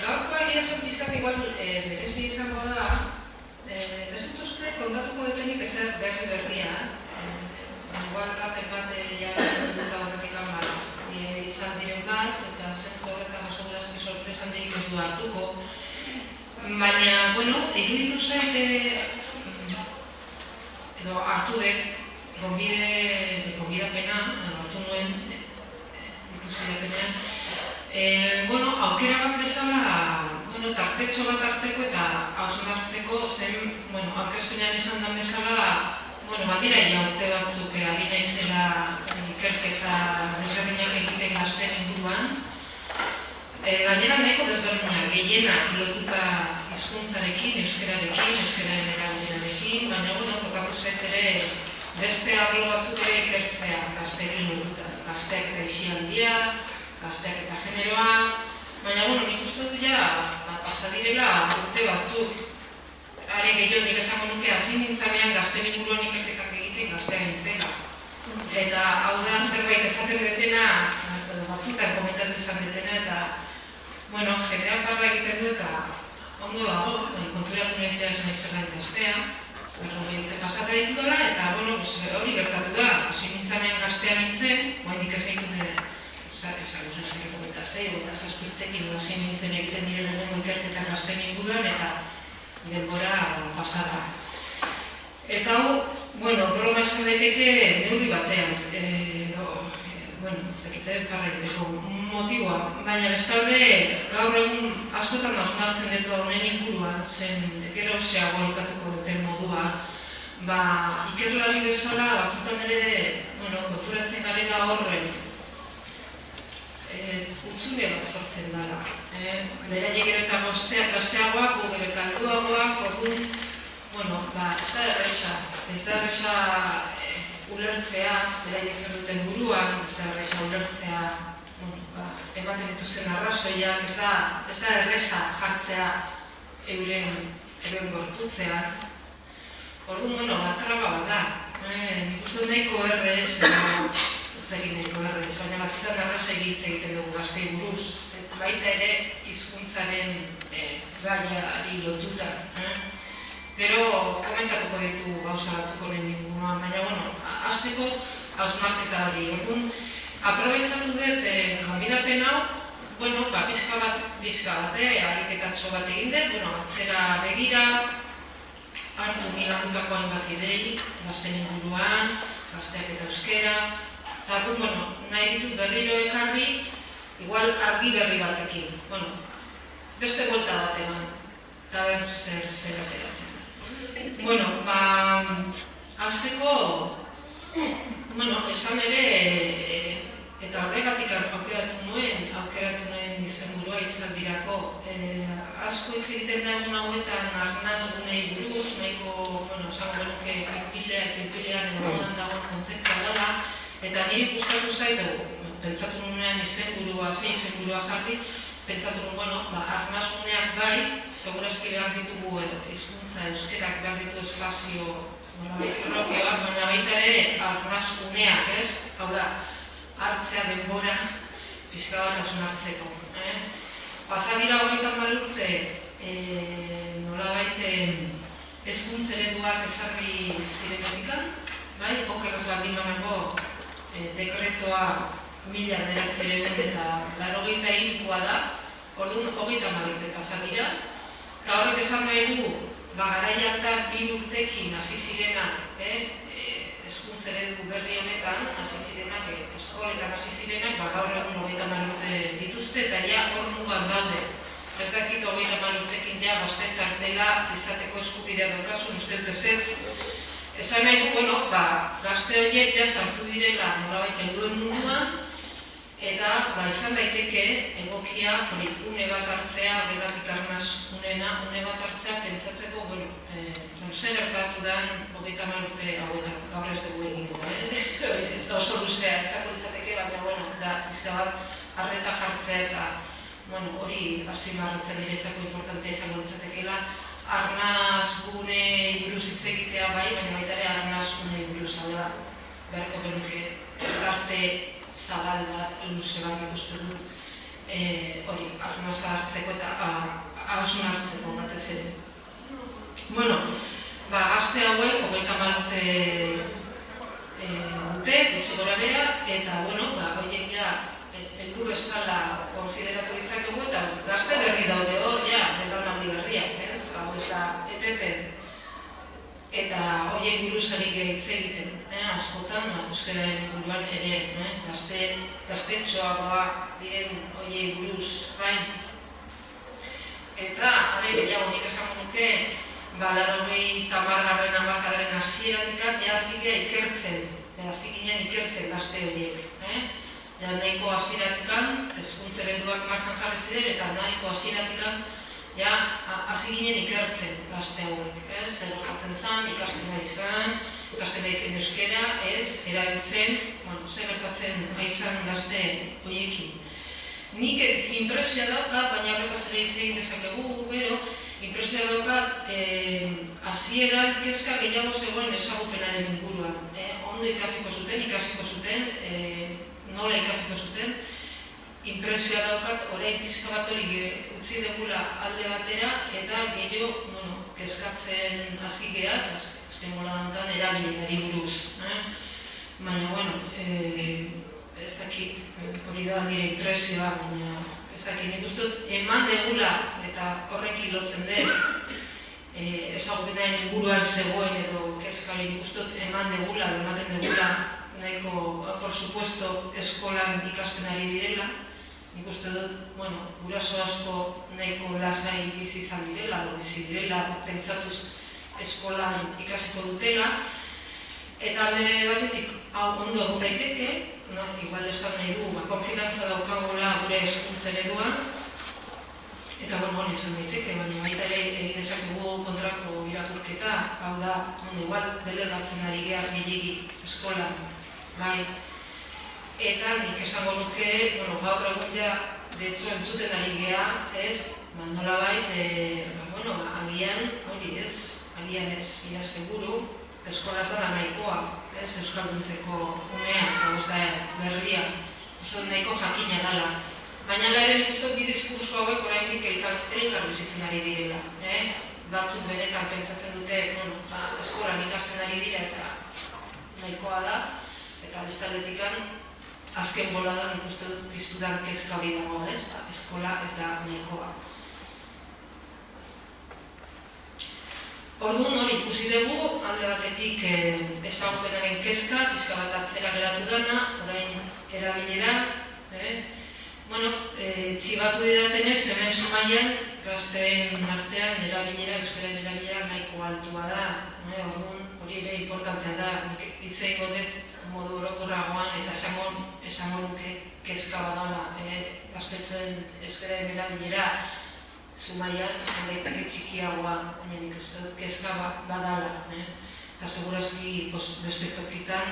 gaurkoa egia esan pizkat igual berezi izango da, ez dut uste kontatuko detenik ezer berria, igual bat ja esan dut horretik nire izan diren bat, eta zentzu horretan segurazki sorpresa handirik ez du hartuko. Baina, bueno, iruditu zait, edo hartu dek, gonbidapena, hartu nuen, ikusi dapenean, aukera bat bezala, tartetxo bat hartzeko eta hausnartzeko zen, aurkezpenean esan den bezala, badira ia urte batzuk ari naizela ikerketa desberdinak egiten gazteen inguruan. Gainera nahiko desberdinak, gehienak lotuta hizkuntzarekin, euskararekin, euskararen erabilerarekin, baina tokatu zait ere beste arlo batzuk ere ikertzea gazteekin lotuta. Gazteak eta isialdia, gazteak eta generoa, baina nik uste dut ja pasadirela urte batzuk. Are gehiago nik esango nuke hasi nintzanean gazteen inguruan ikerketak egiten gaztea nintzela. Eta hau da zerbait esaten detena, batzutan komentatu izan detena, eta jendean parla egiten du eta ondo dago, konturatu nahi esan izan gaztea, urte pasata ditudala, eta hori gertatu da, hasi nintzanean gaztea nintzen, nik ez ditune, eta zazpirtekin hasi nintzen egiten diren ikerketak gazteen inguruan, eta denbora pasada. Eta hau, broma esan daiteke neurri batean, ez dakite parra egiteko motiboa, baina bestalde gaur egun askotan hausnartzen dut honen inguruan, zen gero zeagoa ipatuko duten modua, ikerlari bezala batzutan ere, konturatzen garela horren, utzune bat sortzen dela. Beraiek gero eta gazteagoak, gero eta alduagoak, orduan, ez da erresa ulertzea, beraiek zer duten buruan, ez da erresa ulertzea, ematen dituzten arrazoiak, ez da erresa jartzea euren gorputzean. Orduan, traba bat da. Nik uste nahiko errez, baina batzutan arraza egiten dugu gaztei buruz. Baita ere hizkuntzaren gaiari lotuta. Gero komentatuko ditu gauza batzuk horren inguruan, baina hasteko hausnarketa hori. Orduan, aprobetxatu dut gonbidapen hau, pixka bat, ariketatxo bat egin dut, atzera begira, hartu nilandutako hainbat idei, gazten inguruan, gazteak eta euskera, eta nahi ditut berriro ekarri, igual argi berri batekin. Beste buelta bat eman, eta zer ateratzen. Hasteko, esan ere, eta horregatik aukeratu nuen izenburua hitzaldirako. Asko hitz egiten da egun hauetan arnaz gunei buruz, nahiko, esango genuke pinpilean egotan dagoen kontzeptua dela, eta niri gustatu zaitu, pentsatu nunean izenburua jarri, pentsatu nuen, arnaz guneak bai, segurazki behar ditugu hizkuntza euskerak behar ditu espazio propioak, baina baita ere arnaz guneak, ez? Hau da, hartzea denbora pixka bat hausnartzeko. Pasadira 30 urte nolabait hezkuntz ereduak ezarri zirenotikan, okerraz baldin banago dekretoa 1993 eta 83koa da, orduan 30 urte pasadira, eta horrek esan nahi du, garaiatan 3 urtekin hasi zirenak, hezkuntz eredu berri honetan, hasi zirenak, eskoletan hasi zirenak, gaur egun 30 urte dituzte, eta ja hor mugan daude. Ez dakit 30 urtekin ja gaztetzartela izateko eskubidea daukasun, uste dut ezetz. Esan nahi du, gazte horiek ja sartu direla nolabait helduen munduan, eta izan daiteke egokia une bat hartzea, horregatik arnaz une bat hartzea pentsatzeko, zer gertatu den 30 urte hauetan, gaur ez dugu egingo, oso luzea, ezako litzateke, baina, da, izka bat, arreta jartzea eta hori azpimarratzen diretzako importantea izango litzatekela, arnaz gune buruz hitz egitea bai, baina baita ere arnaz gune buruz, hau da, beharko genuke, arte zabal bat, luze bat ikusten dut, hori, arnasa hartzeko eta hausun hartzeko batez ere. Bueno, gazte hauek 30 urte dute, gutxi gora bera, eta, bueno, horiek ja heldu bezala konsideratu ditzakegu eta gazte berri daude hor, ja, belaunaldi berriak, ez? Hau ez da, eteten. Eta horiek buruz ari hitz egiten, askotan, euskararen inguruan ere, gaztetxoagoak diren horiek buruz gain. Eta, are gehiago nik esango nuke, 80. hamarkadaren hasieratik hasi ginen ikertzen gazte horiek. Nahiko hasieratik hezkuntza ereduak martxan jarri ziren eta nahiko hasieratik hasi ginen ikertzen gazte hauek. Zer gertatzen zen, ikasten nahi zen euskara, erabiltzen, zer gertatzen nahi zen gazte horiekin. Nik inpresioa daukat, baina horretaz ere hitz egin dezakegu gero, inpresioa daukat hasieran kezka gehiago zegoen ezagupenaren inguruan. Ondo ikasiko zuten, nola ikasiko zuten, inpresioa daukat orain pixka bat hori utzi degula alde batera eta gehiago kezkatzen hasi gea, azken gola dantan erabilerari buruz. Baina, ez dakit, hori da nire impresioa, baina ez dakit, nik uste dut eman degula eta horrekin lotzen den ezagupenaren inguruan zegoen edo kezkari nik uste dut ematen degula nahiko, por supuesto, eskolan ikasten ari direla. Nik uste dut, guraso asko nahiko lasai bizi izan direla, bizi direla, pentsatuz eskolan ikasiko dutela. Eta alde batetik, hau ondo egun daiteke, igual esan nahi du, konfidantza daukagola gure hezkuntza ereduan. Eta hori esan daiteke, baina baita ere egin dezakegu kontrako irakurketa, hau da, igual delegatzen ari gea gehiegi eskolan. Bai, eta nik esango nuke, gaur egun ja, de hecho, entzuten ari gea, ez, nolabait, agian, hori ez, ia seguru, eskolaz dara nahikoa, ez, euskalduntzeko unea, ez da berria, nahiko jakina dela. Baina ere nik uste bi diskurso hauek oraindik elkar bizitzen ari direla. Batzuk benetan pentsatzen dute, eskolan ikasten ari dira eta nahikoa da, eta bestaldetik azken boladan ikusten dut piztudan kezka hori dago, eskola ez da nahikoa. Orduan hori ikusi dugu, alde batetik ezagupenaren kezka, pixka bat atzera geratu dana, orain erabilera. Txibatu didatenez, hemen Zumaian, gazteen artean euskaren erabilera nahiko altua da. Orduan hori ere importantea da, nik hitz egingo dut modu orokorragoan eta esango nuke kezka badala gaztetxoen euskararen erabilera Zumaian, esan daiteke txikiagoa, baina nik uste dut kezka badala. Eta segurazki beste tokitan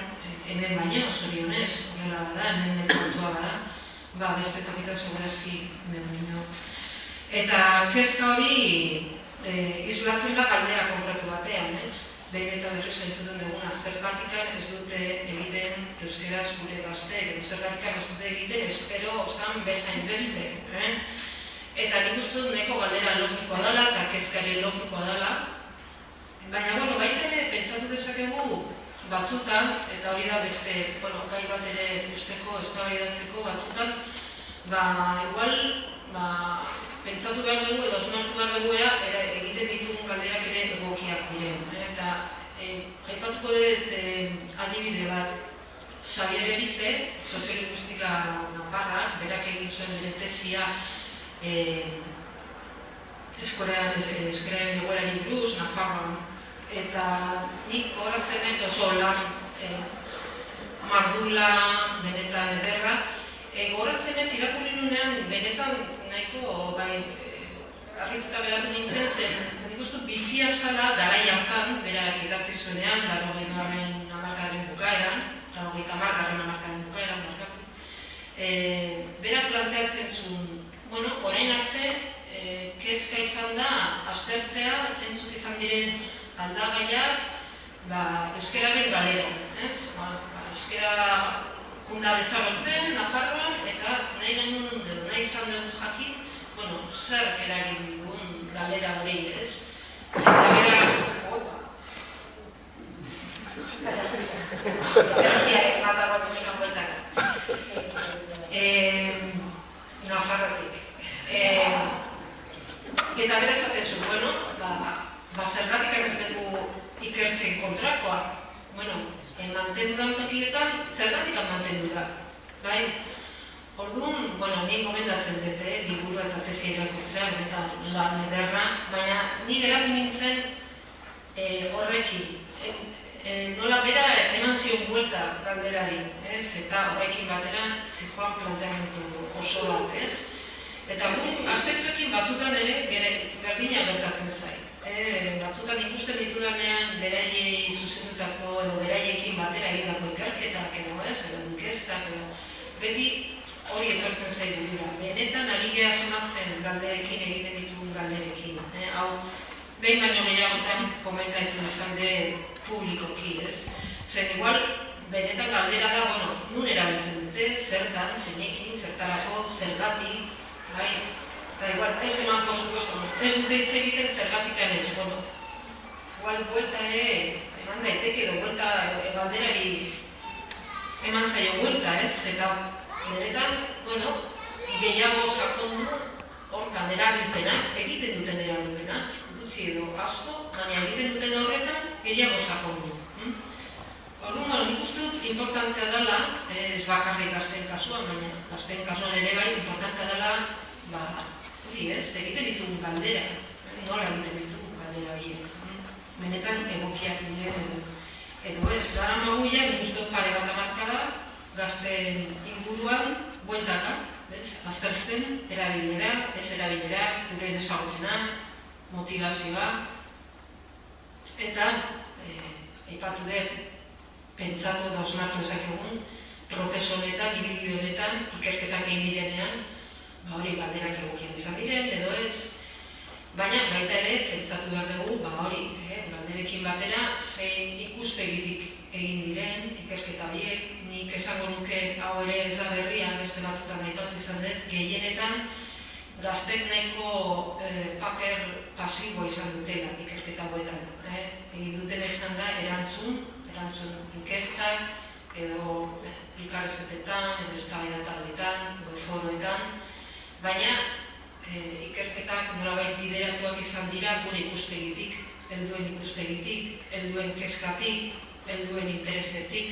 hemen baino, zorionez, horrela bada, hemen kontua bada, beste tokitan segurazki hemen baino. Eta kezka hori islatzen da galdera konkretu batean, ez? Behin eta berriz entzuten duguna, zergatikan ez dute egiten euskaraz gure gazteek, edo zergatikan ez dute egiten espero zan bezain beste. Eta nik uste dut nahiko galdera logikoa dela eta kezkari logikoa dela. Baina, baita ere pentsatu dezakegu batzutan, eta hori da beste gai bat ere usteko, eztabaidatzeko batzutan, igual pentsatu behar dugu edo osnartu behar dugu egiten ditugun galderak ere egokiak diren. Eta aipatuko dut adibide bat, Xabier Erize, soziolinguistika naparrak, berak egin zuen bere tesia euskararen egoerari buruz, Nafarroan. Eta nik gogoratzen naiz oso lan mardula, benetan ederra. Gogoratzen naiz irakurri nunean benetan nahiko harrituta geratu nintzen zen, nik uste bitxia zala garai hartan, berak idatzi zuenean, 80. hamarkadaren bukaeran, 80. hamarkadaren bukaeran markatu. Berak planteatzen zuen, orain arte, kezka izan da, aztertzea, zeintzuk izan diren aldagaiak, euskararen galeran, ez? Euskara junda desagertzen, Nafarroan, eta nahi genuen, nahi izan dugu jakin, zer eragin duen galera hori, ez? Eta bera... Graziarek bat dagoen zikan bueltaka. Nafarrotik. Eta bera esaten zuen, zergatik ez dugu ikertzen kontrakoa. Mantendu dan tokietan, zergatik mantendu da. Orduan, ni gomendatzen dut, liburu eta tesi irakurtzea, eta lan ederra, baina ni geratu nintzen horrekin. Nola bera eman zion buelta galderari, eta horrekin batera zijoan planteamendu oso bat, ez? Eta gaztetxoekin batzutan ere berdina gertatzen zait. Batzutan ikusten ditudanean beraiei zuzendutako edo beraiekin batera egindako ikerketak edo inkestak edo beti hori etortzen zaitu dira. Benetan ari geha somatzen galderekin egiten ditugun galderekin. Hau, behin baino gehiagotan komentaitu izan dira publikoki, ez? Zer, igual, benetan galdera da, nun erabiltzen dute, zertan, zeinekin, zertarako, zergatik, bai? Eta igual, ez eman, por supuesto, ez dute hitz egiten zergatikan ez, igual, buelta ere, eman daiteke edo buelta galderari eman zaio buelta, ez? Eta benetan, gehiago sakondu hortan erabilpena, egiten duten erabilpena, gutxi edo asko, baina egiten duten horretan gehiago sakondu. Orduan, nik uste dut importantea dela, ez bakarrik gazteen kasuan, baina gazteen kasuan ere bai, importantea dela, hori ez, egiten ditugun galdera, nola egiten ditugun galdera horiek. Benetan egokiak diren edo ez. Zara maguia, nik uste dut pare bat amarkada, gazteen inguruan, bueltaka, aztertzen, erabilera, ez erabilera, euren ezagutena, motivazioa, eta aipatu dut, pentsatu eta osnartu ezakegun, prozesu honetan, ibilbide honetan, ikerketak egin direnean, hori galderak egokian izan diren, edo ez, baina baita ere, pentsatu behar dugu, hori, galderekin batera, zein ikuspegitik egin diren, ikerketa horiek, nik esango nuke hau ere ez da berria, beste batzutan aipatu izan dut, gehienetan gaztek nahiko paper pasiboa izan dutela ikerketa hauetan. Egin duten izan da erantzun inkestak, edo elkarrezetetan, edo eztabaida taldeetan, edo foroetan, baina ikerketak nolabait bideratuak izan dira gure ikuspegitik, helduen ikuspegitik, helduen kezkatik, helduen interesetik,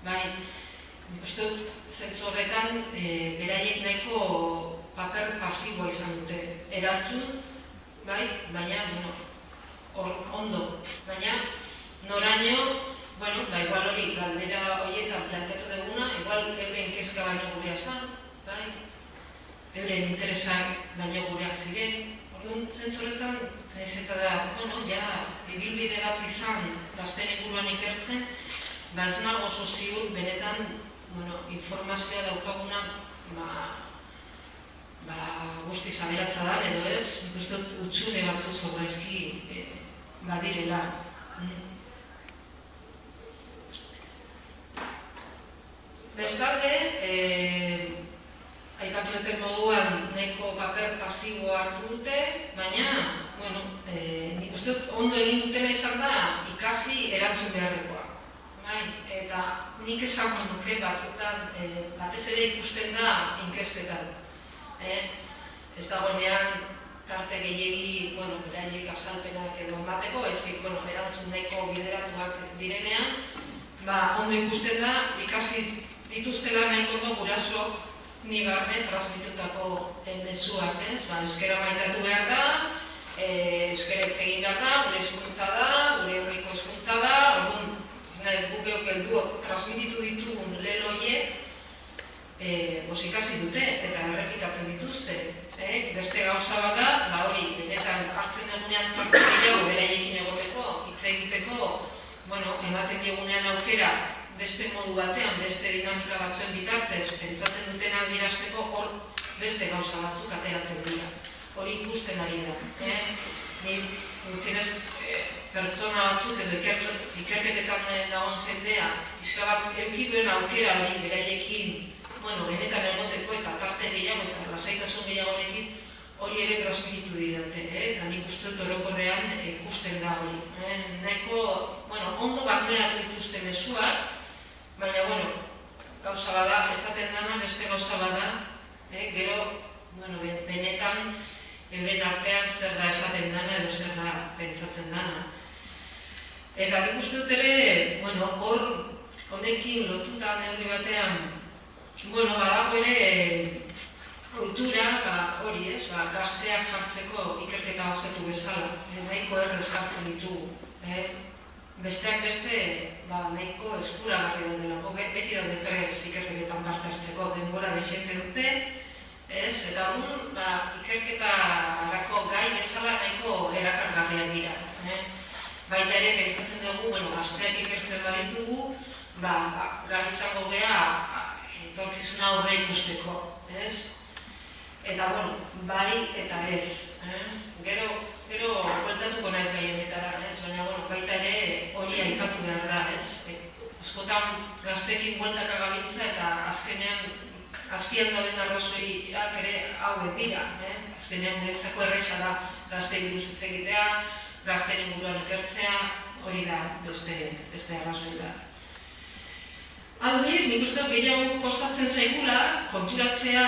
nik uste dut zentzu horretan beraiek nahiko paper pasiboa izan dute erantzun, baina ondo, baina noraino, igual hori galdera horietan planteatu duguna, igual euren kezka baino gurea zan, euren interesak baino gureak ziren. Orduan, zentzu horretan, ez eta da, ibilbide bat izan gazten inguruan ikertzen, ez nago oso ziur benetan informazioa daukaguna guztiz aberatza da, edo ez, nik uste dut utxune batzu zorrezki badirela. Bestalde, aipatu duten moduan nahiko paper pasiboa hartu dute, baina, nik uste dut ondo egin dutena izan da ikasi erantzun beharrekoa. Eta nik esango nuke batzutan, batez ere ikusten da inkestetan. Ez dagoenean tarte gehiegi, beraiek azalpenak edo emateko, ezik erantzun nahiko bideratuak direnean, ondo ikusten da ikasi dituztela nahiko ondo gurasoak ni barne transmitutako mezuak, euskara maitatu behar da, euskara hitz egin behar da, gure hizkuntza da, gure herriko hizkuntza da, orduan, guk geuk helduok transmititu ditugun lelo horiek, ikasi dute eta errepikatzen dituzte. Beste gauza bat da, hori, benetan hartzen dugunean tarte gehiago beraiekin egoteko, hitz egiteko, ematen digunean aukera beste modu batean, beste dinamika batzuen bitartez, pentsatzen duten adierazteko hor beste gauza batzuk ateratzen dira. Hori ikusten ari da. Ni gutxienez pertsona batzuk edo ikerketetan dagoen jendea pixka bat eduki duen aukera hori beraiekin benetan egoteko eta tarte gehiago eta lasaitasun gehiagorekin hori ere transmititu didate, eta nik uste dut orokorrean ikusten da hori. Nahiko, ondo barneratu dituzte mezuak, baina, gauza bada, esaten dana beste gauza bada, gero, benetan euren artean zer da esaten dana edo zer da pentsatzen dana. Eta nik uste dut ere, hor honekin lotuta neurri batean, badago ere ohitura hori ez, gazteak jartzeko ikerketa objektu bezala, nahiko errez jartzen ditugu. Besteak beste, nahiko eskuragarri daudelako, beti daude prez ikerketetan parte hartzeko, denbora desente dute, eta orduan ikerketarako gai bezala nahiko erakargarriak dira. Baita ere, pentsatzen dugu, gazteak ikertzen baditugu, gai izango geha etorkizuna aurre ikusteko, ez? Eta, bai eta ez. Gero, bueltatuko naiz gai honetara, ez? Baina, baita ere hori aipatu behar da, ez? Askotan gazteekin bueltaka gabiltza eta azkenean azpian dauden arrazoiak ere hauek dira, azkenean guretzako erresa da gaztei buruz hitz egitea, gazteen inguruan ikertzea, hori da beste arrazoi bat. Aldiz, nik uste dut gehiago kostatzen zaigula konturatzea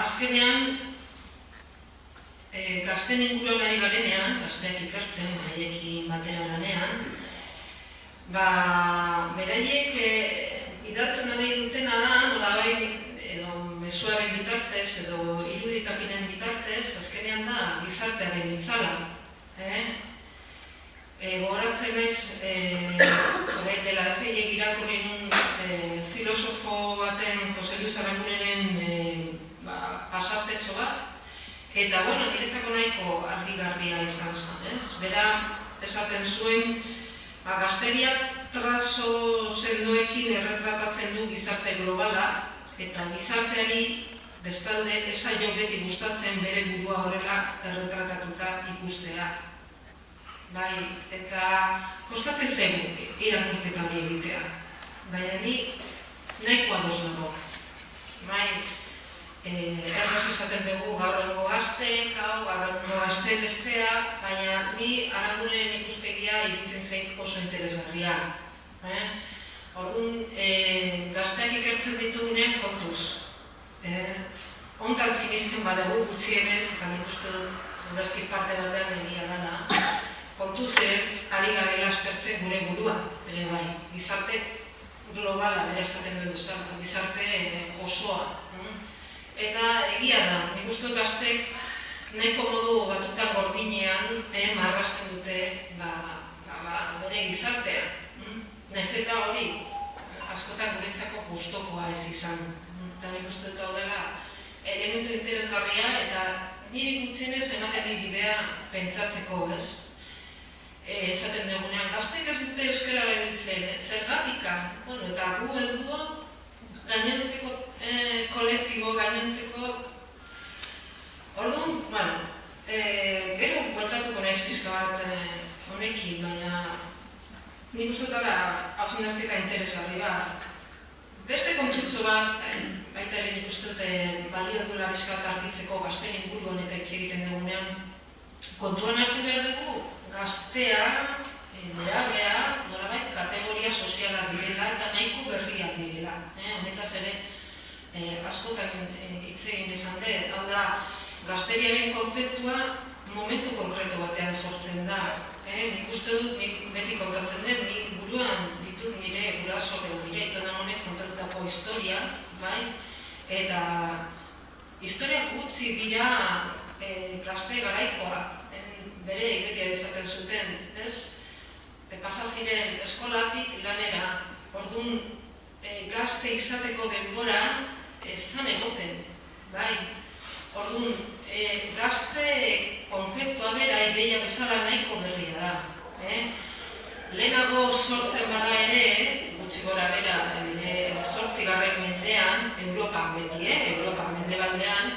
azkenean gazteen inguruan ari garenean, gazteak ikertzen, beraiekin batera lanean, beraiek bidaltzen ari dutena da, nolabait edo mezuaren bitartez edo irudikapinen bitartez, azkenean da gizartearen itzala. Gogoratzen naiz, orain dela ez gehiagik irakurri nun filosofo baten, Jose Luis Arangurenen pasartetxo bat, eta, niretzako nahiko argigarria izan zen, ez? Bera, esaten zuen, gazteriak trazo sendoekin erretratatzen du gizarte globala, eta gizarteari bestalde ez zaio beti gustatzen bere burua horrela erretratatuta ikustea. Bai, eta kostatzen zaigu irakurketa hori egitea, baina ni nahiko ados nago. Bai, erraz esaten dugu gaur egungo gazteek, gaur egungo gazteek bestea, baina ni Aranguren ikuspegia iruditzen zait oso interesgarria. Orduan, gazteak ikertzen ditugunean kontuz. Hontan sinisten badugu gutxienez, eta nik uste dut segurazki parte batean egia dana, kontuz ari garela aztertzen gure burua, ere bai, gizarte globala, bere esaten duen bezala, gizarte osoa. Eta egia da, nik uste dut gaztek nahiko modu batzutan gordinean marrazten dute bere gizartea. Naiz eta hori, askotan guretzako gustokoa ez izan. Eta nik uste dut hau dela elementu interesgarria eta niri gutxienez ematen dit bidea pentsatzeko, ez? Esaten dugunean, gazteek ez dute euskara erabiltzen, zergatika, eta gu helduak gainontzeko kolektibo, gainontzeko. Orduan, gero bueltatuko naiz pixka bat honekin, baina nik uste dut hausnarketa interesgarri bat. Beste kontutxo bat, baita ere nik uste dut balio duela pixka bat argitzeko gazteen inguruan eta hitz egiten dugunean, kontuan hartu behar dugu, gaztea, nerabea, nolabait kategoria sozialak direla eta nahiko berriak direla. Honetaz ere, askotan hitz egin izan dut, hau da, gazteriaren kontzeptua momentu konkreto batean sortzen da. Nik uste dut, nik beti kontatzen dut, nik buruan ditut nire gurasoak edo nire aitona honek kontatutako historiak, eta historiak gutxi dira gazte garaikoak, bere betia izaten zuten, ez? Pasa ziren eskolatik lanera, orduan gazte izateko denbora zan egoten, bai? Orduan, gazte konzeptua bera ideia bezala nahiko berria da. Lehenago sortzen bada ere, gutxi gora bera, 8. mendean, Europan beti, Europan mendebaldean,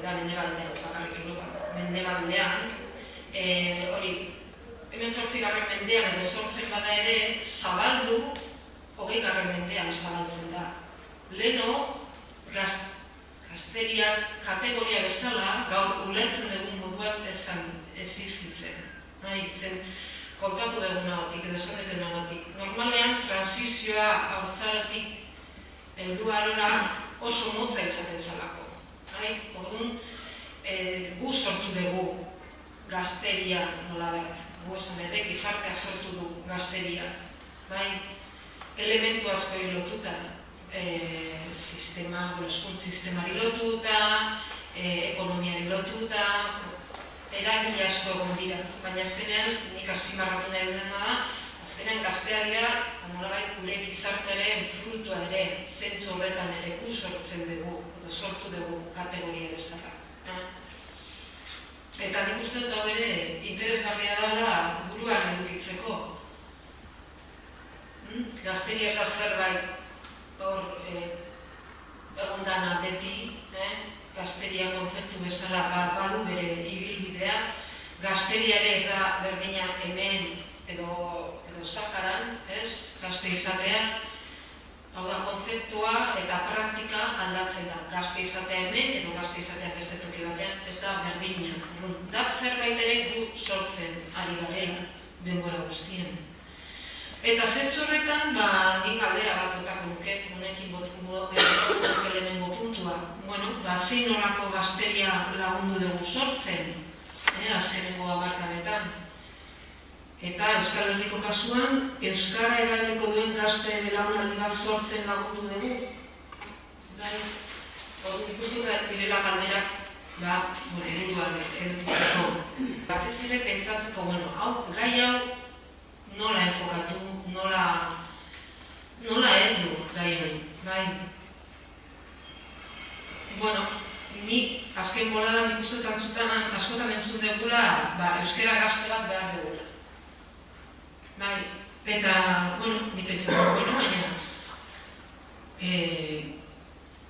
mendebaldean, bakarrik Europan, mendebaldean, hori, 18. mendean edo sortzen bada ere, zabaldu 20. mendean zabaltzen da. Leno, gazteria kategoria bezala, gaur ulertzen dugun moduan existitzen. Zen, kontatu dugunagatik edo esan dugunagatik. Normalean, transizioa haurtzarotik heldu arora oso motza izaten zelako. Orduan, gu sortu dugu gazteria nolabait. Gu esan edek gizartea sortu du gazteria. Elementu asko lotuta, hezkuntza sistemari lotuta, ekonomiari lotuta, eragile asko egon dira. Baina azkenean, nik azpimarratu nahi dena da, azkenean gaztea dira, nolabait gure gizartearen frutua ere, zentzu horretan ere gu sortzen dugu, edo sortu dugu kategoria bezala. Eta nik uste dut hau ere interesgarria dela buruan edukitzeko. Gazteria ez da zerbait hor egon dana beti, gazteria kontzeptu bezala badu bere ibilbidea. Gazteria ere ez da berdina hemen edo Saharan, gazte izatea. Hau da, kontzeptua eta praktika aldatzen da. Gazte izatea hemen edo gazte izatea beste toki batean, ez da berdina. Da zerbait ere gu sortzen ari garela denbora guztien. Eta zentzu horretan, nik galdera bat botako nuke, honekin botako nuke lehenengo puntua. Zein nolako gazteria lagundu dugu sortzen, azkenengo hamarkadetan. Eta Euskal Herriko kasuan, Euskara erabiliko duen gazte belaunaldi bat sortzen lagundu dugu. Ikustu direla galderak, buruan edukitzeko. Batez ere pentsatzeko, gai hau nola enfokatu, nola heldu gai hori. Ni azken boladan ikustu tantzutan askotan entzun dugula euskara gazte bat behar dugula. Eta, ni pentsatzen, baina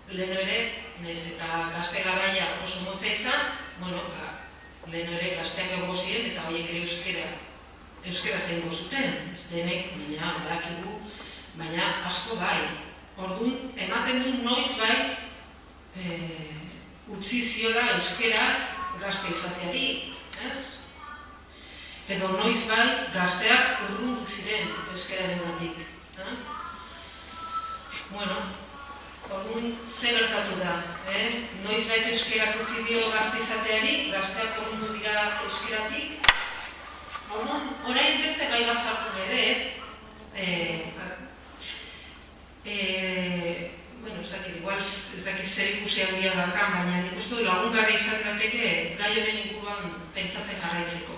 leheno ere, nahiz eta gazte garaia oso motza izan, leheno ere gazteak egongo ziren eta horiek ere euskara zaingo zuten, ez denek, baina badakigu, baina asko bai. Orduan, ematen du noizbait utzi ziola euskerak gazte izateari, ez? Edo noizbait gazteak urrundu ziren euskeraren gatik. Orduan, ze gertatu da, noizbait euskerak utzi dio gazte izateari, gazteak urrundu dira euskeratik. Orduan, orain beste gai bat sartu nahi igual ez dakit zer ikusi handia dakan, baina nik uste lagungarri izan daiteke gai honen inguruan pentsatzen jarraitzeko.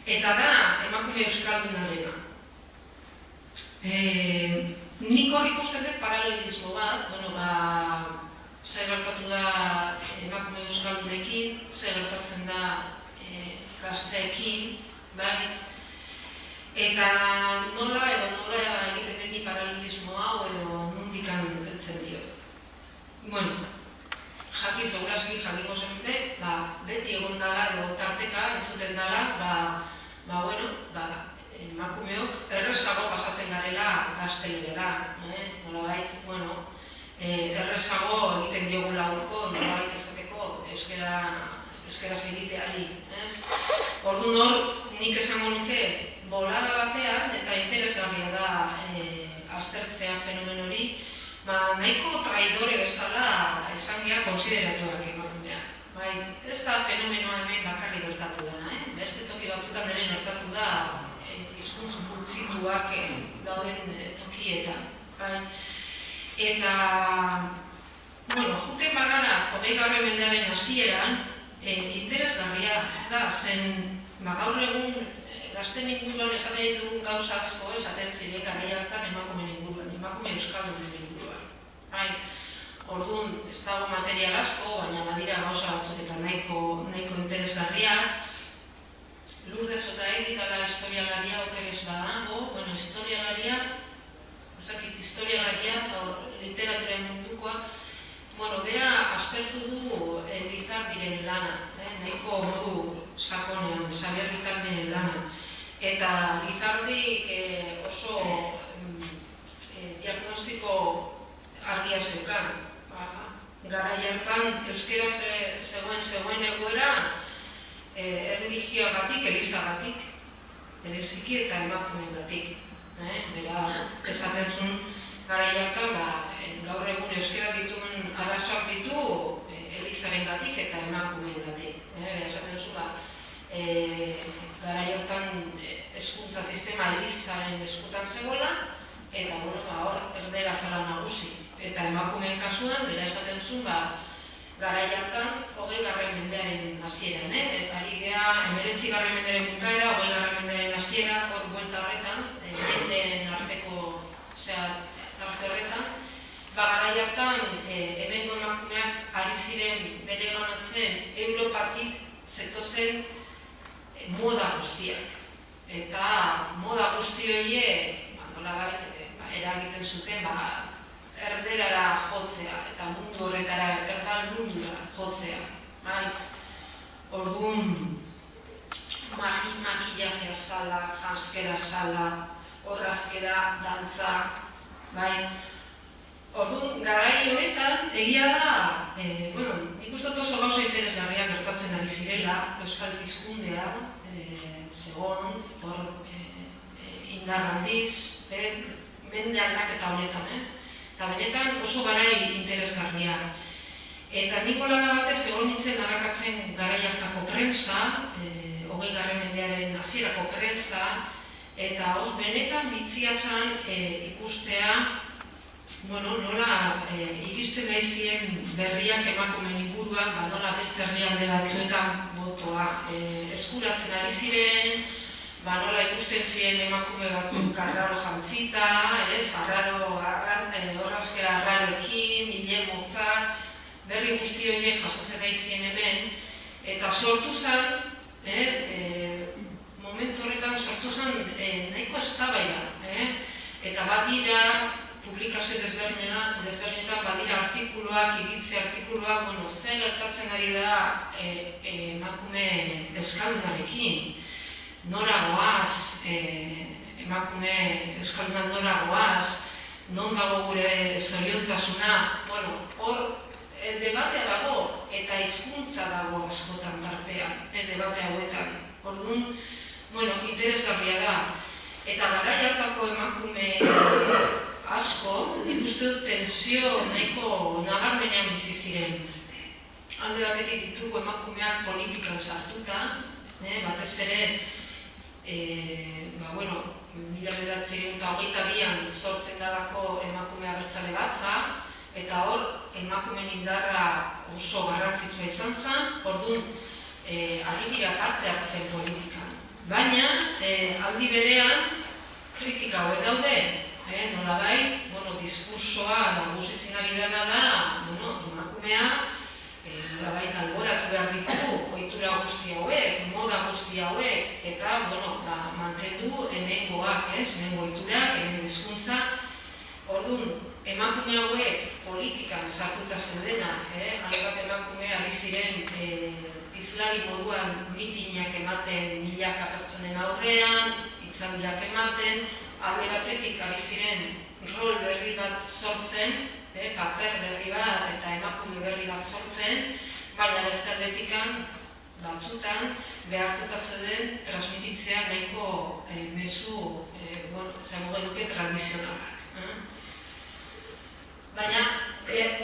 Eta da, emakume euskaldunarena. Nik hor ikusten dut paralelismo bat, zer gertatu da emakume euskaldunekin, zer gertatzen da gazteekin, eta nola egiten den paralelismo hau edo nondikan heltzen dio. Jakiz, seguraski jakiko zenute, beti egon dela edo tarteka entzuten dela, emakumeok errezago pasatzen garela gaztelerera, nolabait, errezago egiten diogula urko, nolabait esateko euskaraz egiteari. Orduan hor, nik esango nuke bolada batean eta interesgarria da aztertzea fenomen hori, nahiko traidore bezala esan geha konsideratuak emakumeak. Ez da fenomenoa hemen bakarri gertatu dena, beste toki batzutan ere gertatu da hizkuntz bultzituak dauden tokietan. Eta, juten bagara 20. mendearen hasieran, interesgarria da, zen gaur egun gazten inguruan esaten ditugun gauza asko esaten ziren garai hartan emakumen inguruan, emakume euskaldunen inguruan. Orduan, ez dago material asko, baina badira gauza batzuk eta nahiko interesgarriak. Lourdes Otaegi dela historialaria okeres badago, historialaria, literatura mundukoa, bera aztertu du Lizardiren lana, nahiko modu sakonean, Xabier Lizardiren lana. Eta Lizardik oso diagnostiko argia zeukan. Garai hartan euskera zegoen egoera erlijioagatik, elizagatik, bereziki eta emakumeagatik. Bera, esaten zuen garai hartan, gaur egun euskera dituen arazoak ditu elizarengatik eta emakumeengatik. Bera, esaten zuen, garai hartan hezkuntza sistema elizaren eskutan zegoela, eta hor erdera zela nagusi. Eta emakumeen kasuan, bera esaten zuen, garai hartan, 20. mendearen hasieran, ari gea, 19. mendearen bukaera, 20. mendearen hasiera, hor buelta horretan, jendeen arteko tarte horretan, garai hartan, hemengo emakumeak ari ziren bere ganatzen Europatik zetozen moda guztiak. Eta moda guzti horiek, nolabait, eragiten zuten, erderara jotzea, eta mundu horretara, erdal mundura jotzea. Orduan, makillajea zala, janskera zala, orrazkera, dantza, Orduan, garai honetan, egia da, nik uste dut oso gauza interesgarria gertatzen ari zirela, euskal pizkundea, zegoen, hor indar handiz, mende aldaketa honetan, eta benetan oso garai interesgarria. Eta nik bolada batez egon nintzen arakatzen garai hartako prensa, 20. mendearen hasierako prensa, eta benetan bitzia zen ikustea nola iristen naizien berriak emakumeen inguruan, nola beste herrialde batzuetan botoa eskuratzen ari ziren, nola ikusten ziren emakume batzuk arraro jantzita, orrazkera arraroekin, hile motzak, berri guzti horiek jasotzen naizien hemen, eta sortu zen, momentu horretan sortu zen nahiko eztabaida, eta badira, publikazio desberdinetan badira artikuluak, iritzi artikuluak, zer gertatzen ari da emakume euskaldunarekin. Nora goaz, emakume euskaldunan nora goaz, non dago gure zoriontasuna, hor debatea dago eta hizkuntza dago askotan tartean, debate hauetan. Orduan, interesgarria da. Eta garai hartako emakume asko, ikuste dut tensio nahiko nabarmenean bizi ziren. Alde batetik ditugu emakumeak politikan sartuta, batez ere, 1922an sortzen dalako emakume abertzale batza, eta hor emakumeen indarra oso garrantzitsua izan zen, orduan ari dira parte hartzen politikan. Baina, aldi berean, kritika hauek daude, nolabait, diskursoa nagusitzen ari dena da, emakumea, nolabait alboratu behar ditu, ohitura guzti hauek, moda guzti hauek, eta, mantendu hemengoak, hemengo ohiturak, hemengo hizkuntza. Orduan, emakume hauek politikan sartuta zeudenak, hainbat emakume ari ziren islari moduan mitinak ematen milaka pertsonen aurrean, hitzaldiak ematen, alde batetik ari ziren rol berri bat sortzen, paper berri bat eta emakume berri bat sortzen, baina beste aldetikan batzutan behartuta zeuden transmititzea nahiko mezu, zango genuke tradizionalak. Baina,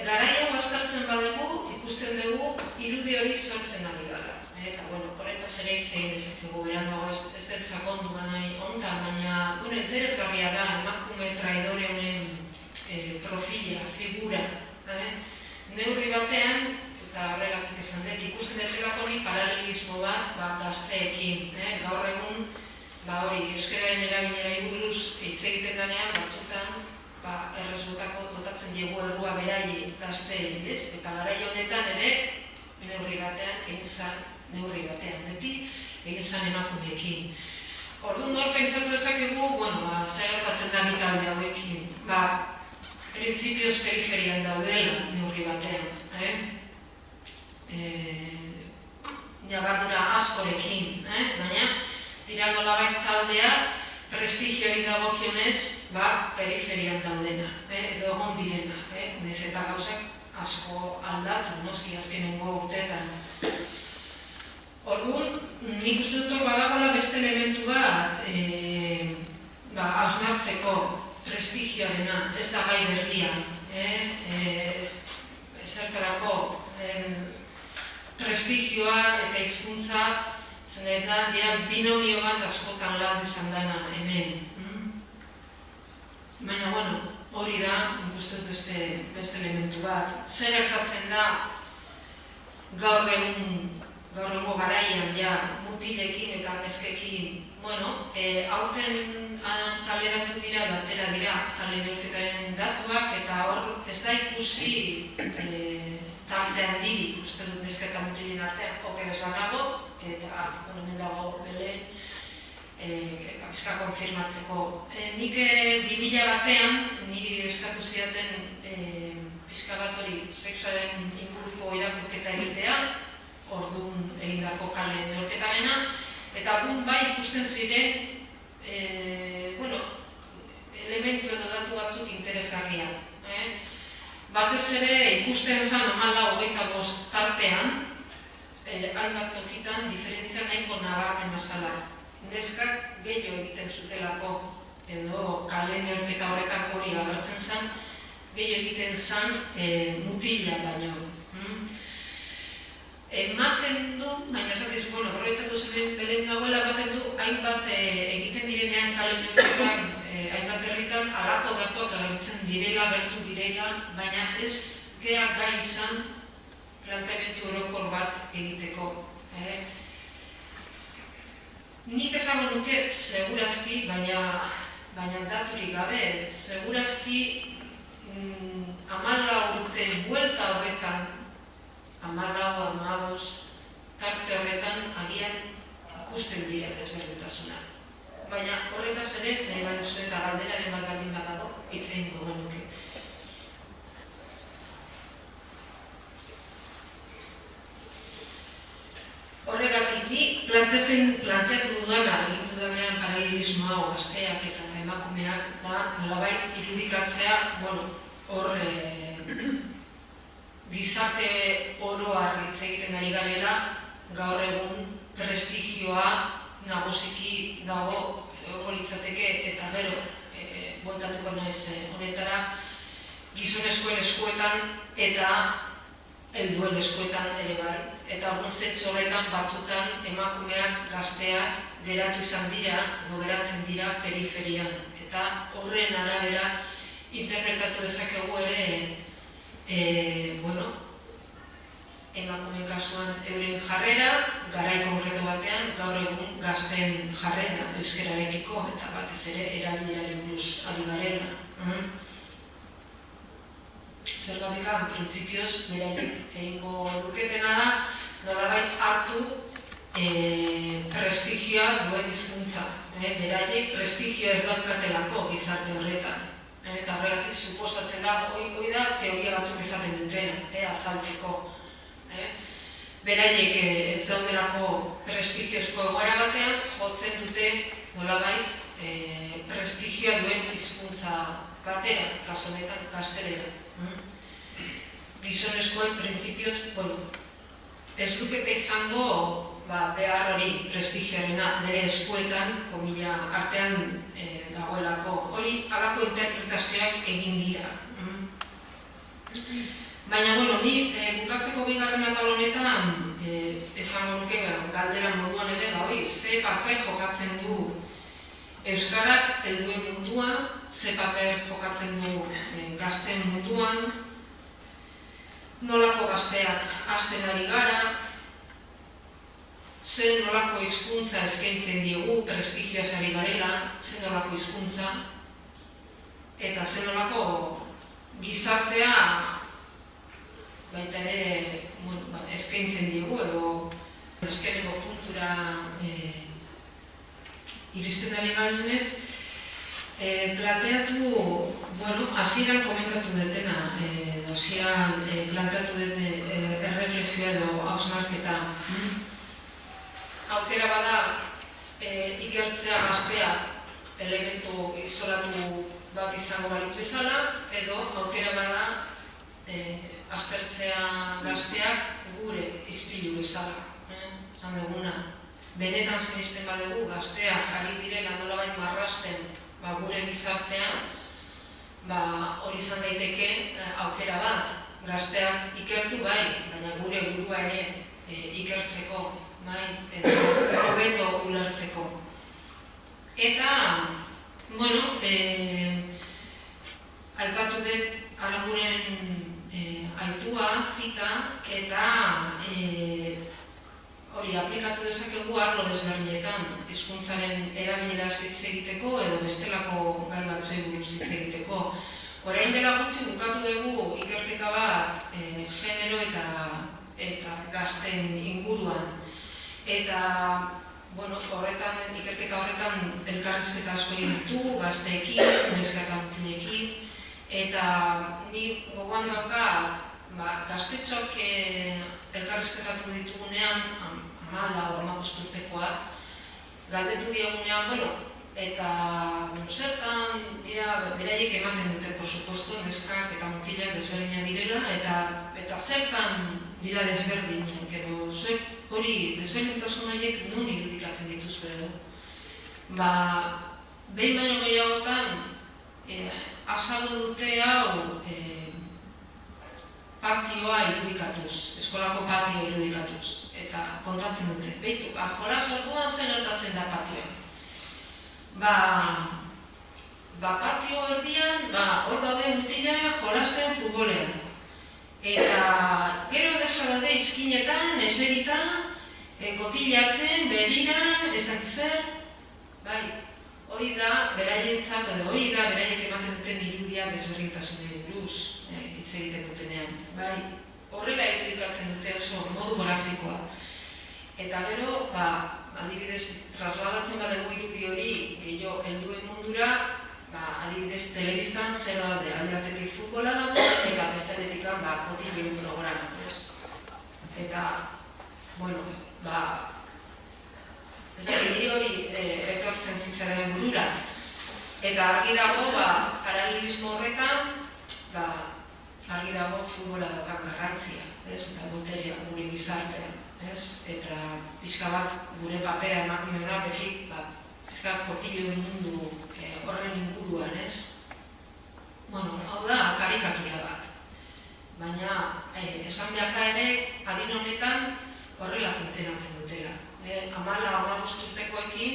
garai hau aztertzen badugu, ikusten dugu, irudi hori sortzen ari dela. Eta, horretaz ere hitz egin dezakegu, berandago ez dut sakondu nahi hontan, baina, interesgarria da, emakume traidore honen profila, figura. Neurri batean, eta horregatik esan dut, ikusten dut hori paralelismo bat gazteekin. Gaur egun, euskararen erabilerari buruz hitz egiten denean, batzutan, errez botatzen diegu errua beraie gazteei, eta garai honetan ere neurri batean, beti egin zan emakumeekin. Orduan hor pentsatu dezakegu, zer gertatzen da bitalde hauekin. Printzipioz periferian daudela neurri batean. nabardura askorekin, baina dira nolabait taldeak prestigioari dagokionez periferian daudena, edo egon direnak, nez eta gauzak asko aldatu, noski azkenengo urteetan. Orduan, nik uste dut badagoela beste elementu bat hausnartzeko prestigioarena, ez da gai berrian, ezertarako prestigioa eta hizkuntza zen da dira binomio bat askotan lan izan dana hemen. Baina, bueno, hori da, nik uste dut beste elementu bat. Zer gertatzen da gaur egungo garaian mutilekin eta neskekin, bueno, aurten kaleratu dira, batera dira, kale neurketaren datuak, eta hor ez da ikusi tarte handirik, uste dut neska eta mutilin artean, oker ez banago, eta hemen dago Belen eska konfirmatzeko. Nik 2000 batean, niri eskatu zidaten pixka bat hori sexuaren inguruko irakurketa egitea, orduan egindako kale neurketarena, eta bai ikusten ziren elementu edo datu batzuk interesgarriak. Batez ere ikusten zen 14-25 tartean, hainbat tokitan diferentzia nahiko nabarmena zela. Neskak gehiago egiten zutelako, edo kale neurketa horretan hori agertzen zen, gehiago egiten zen mutila baino. Ematen du, baina esatiz, horretzatu zen Belen dagoela, ematen du, hainbat egiten direnean kale neurketan, hainbat herritan, halako datuak agertzen direla, bertu direla, baina ez gea gai izan planteamendu orokor bat egiteko. Nik esango nuke, segurazki, baina daturik gabe, segurazki 14 urte buelta horretan, 14-15 tarte horretan agian ikusten dira desberdintasuna. Baina horretaz ere, nahi badezu eta galderaren bat baldin badago, hitz egingo genuke. Horregatik, ni planteatu dudana, egin dudanean paralelismo hau gazteak eta emakumeak da, nolabait irudikatzea, hor gizarte oroar hitz egiten ari garela, gaur egun prestigioa nagusiki dago litzateke eta gero bueltatuko naiz honetara gizonezkoen eskuetan eta helduen eskuetan ere bai. Eta orduan zentzu horretan batzutan emakumeak, gazteak geratu izan dira, edo geratzen dira periferian. Eta horren arabera interpretatu dezakegu ere emakumeen kasuan euren jarrera, garai konkretu batean, gaur egun gazteen jarrera euskararekiko eta batez ere erabileraren buruz ari garela. Zergatik, printzipioz, beraiek egingo luketena da, nolabait hartu prestigioa duen hizkuntza. Beraiek prestigioa ez daukatelako gizarte horretan. Eta horregatik suposatzen da, hoi da teoria batzuk esaten dutena, azaltzeko. Beraiek ez daudelako prestigiozko egoera batean, jotzen dute nolabait prestigioa duen hizkuntza batera, kasu honetan gaztelera. Gizonezkoek printzipioz, ez lukete izango behar hori prestigioarena bere eskuetan, komila artean dagoelako. Hori halako interpretazioak egin dira. Baina, ni bukatzeko bigarren atal honetan esango nuke galdera moduan ere, hori, ze paper jokatzen du euskarak helduen munduan, ze paper jokatzen du gazteen munduan, nolako gazteak hasten ari gara, ze nolako hizkuntza eskaintzen diegu prestigioaz ari garela, ze nolako hizkuntza, eta ze nolako gizartea baita ere eskaintzen diegu edo eskeneko puntura iristen ari garenez, planteatu, hasieran komentatu detena, hasieran planteatu dut erreflexioa edo hausnarketa. aukera bada ikertzea gaztea elementu isolatu bat izango balitz bezala, edo aukera bada aztertzea gazteak gure izpilu bezala. Esan duguna, benetan sinisten badugu gazteak ari direla nolabait marrasten gure gizartean, hori izan daiteke aukera bat, gazteak ikertu bai, baina gure burua ere ikertzeko, edo hobeto ulertzeko. Eta, aipatu dut Aranguren aitua, zita, eta hori aplikatu dezakegu arlo desberdinetan, hizkuntzaren erabilera hitz egiteko edo bestelako gai batzuei buruz hitz egiteko. Orain dela gutxi bukatu dugu ikerketa bat genero eta gazten inguruan. Eta ikerketa horretan elkarrizketa asko egin ditu, gazteekin, neska eta mutilekin, eta ni gogoan daukat gaztetxoak elkarrizketatu ditugunean, 14 urtekoak, galdetu diagunean, eta zertan dira beraiek ematen dute, por supuesto, neskak eta mutilak desberdinak direla, eta zertan dira desberdinak, edo zuek hori desberdintasun horiek nun irudikatzen dituzu edo. Behin baino gehiagotan azaldu dute hau patioa irudikatuz, eskolako patioa irudikatuz, eta kontatzen dute. Beitu, jolas orduan zer gertatzen da patioan. Patio erdian, hor daude mutilak jolasten futbolean. Eta gero neska daude izkinetan, eseritan, kotilatzen, begira, ez dakit zer. Hori da beraientzat, edo hori da beraiek ematen duten irudia desberdintasunei buruz hitz egiten dutenean. Horrela irudikatzen dute oso modu grafikoa. Eta gero, adibidez, trasladatzen badugu irudi hori gehiago helduen mundura, adibidez, telebistan zer daude, alde batetik futbola dago, eta beste aldetik kotileun programa. Eta, ez da, niri hori etortzen zitzaren burura. Eta argi dago, paralelismo horretan, argi dago futbola daukan garrantzia, eta boterea gure gizartean. Eta pixka bat gure papera emakumeena beti pixka kotileuen mundu horren inguruan, hau da karikatura bat. Baina esan behar da ere adin honetan horrela funtzionatzen dutela. 14 urtekoekin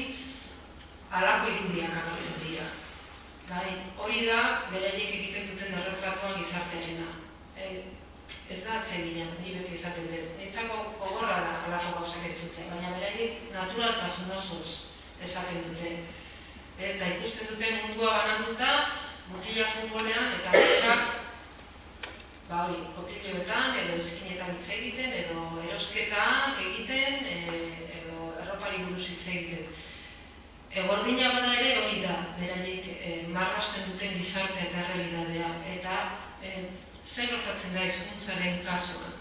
halako irudiak agertzen dira. Hori da beraiek egiten duten erretratua gizartearena. Ez da atsegina, ni beti esaten dut. Niretzako gogorra da halako gauzak entzute, baina beraiek naturaltasun osoz esaten dute. Eta ikusten dute mundua bananduta, mutila futbolean eta neskak kotileoetan edo eskinetan hitz egiten, edo erosketak egiten, edo erropari buruz hitz egiten. Gordina bada ere hori da, beraiek marrasten duten gizarte eta errealitatea. Eta zer gertatzen da hizkuntzaren kasuan.